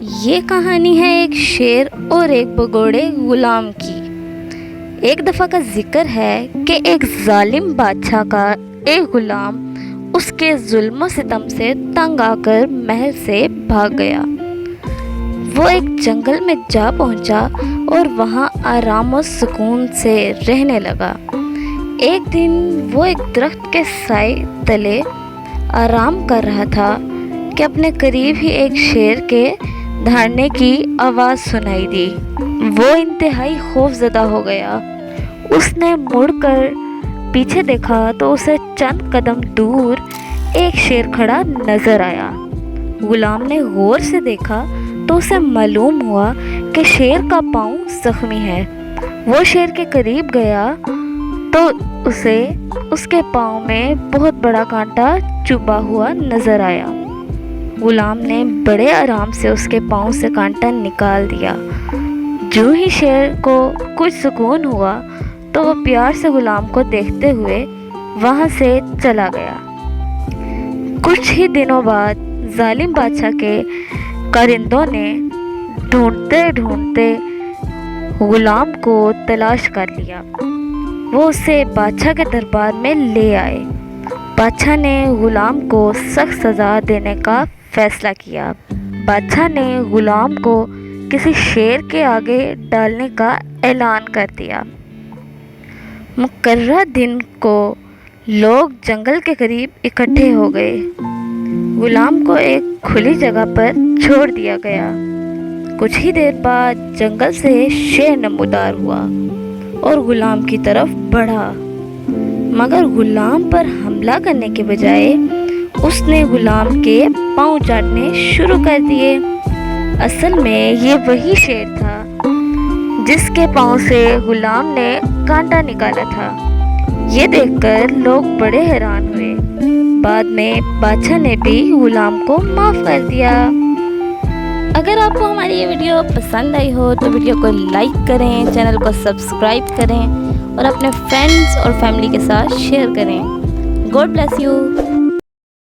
یہ کہانی ہے ایک شیر اور ایک بگوڑے غلام کی۔ ایک دفعہ کا ذکر ہے کہ ایک ظالم بادشاہ کا ایک غلام اس کے ظلم و ستم سے تنگ آ کر محل سے بھاگ گیا۔ وہ ایک جنگل میں جا پہنچا اور وہاں آرام و سکون سے رہنے لگا۔ ایک دن وہ ایک درخت کے سائے تلے آرام کر رہا تھا کہ اپنے قریب ہی ایک شیر کے دھاڑنے کی آواز سنائی دی۔ وہ انتہائی خوف زدہ ہو گیا۔ اس نے مڑ کر پیچھے دیکھا تو اسے چند قدم دور ایک شیر کھڑا نظر آیا۔ غلام نے غور سے دیکھا تو اسے معلوم ہوا کہ شیر کا پاؤں زخمی ہے۔ وہ شیر کے قریب گیا تو اسے اس کے پاؤں میں بہت بڑا کانٹا چبھا ہوا نظر آیا۔ غلام نے بڑے آرام سے اس کے پاؤں سے کانٹا نکال دیا۔ جو ہی شیر کو کچھ سکون ہوا تو وہ پیار سے غلام کو دیکھتے ہوئے وہاں سے چلا گیا۔ کچھ ہی دنوں بعد ظالم بادشاہ کے کارندوں نے ڈھونڈتے ڈھونڈتے غلام کو تلاش کر لیا۔ وہ اسے بادشاہ کے دربار میں لے آئے۔ بادشاہ نے غلام کو سخت سزا دینے کا فیصلہ کیا۔ بادشاہ نے غلام کو کسی شیر کے آگے ڈالنے کا اعلان کر دیا۔ مقررہ دن کو لوگ جنگل کے قریب اکٹھے ہو گئے۔ غلام کو ایک کھلی جگہ پر چھوڑ دیا گیا۔ کچھ ہی دیر بعد جنگل سے شیر نمودار ہوا اور غلام کی طرف بڑھا، مگر غلام پر حملہ کرنے کے بجائے اس نے غلام کے پاؤں چاٹنے شروع کر دیے۔ اصل میں یہ وہی شیر تھا جس کے پاؤں سے غلام نے کانٹا نکالا تھا۔ یہ دیکھ کر لوگ بڑے حیران ہوئے۔ بعد میں بادشاہ نے بھی غلام کو معاف کر دیا۔ اگر آپ کو ہماری یہ ویڈیو پسند آئی ہو تو ویڈیو کو لائک کریں، چینل کو سبسکرائب کریں اور اپنے فرینڈز اور فیملی کے ساتھ شیئر کریں۔ God bless you.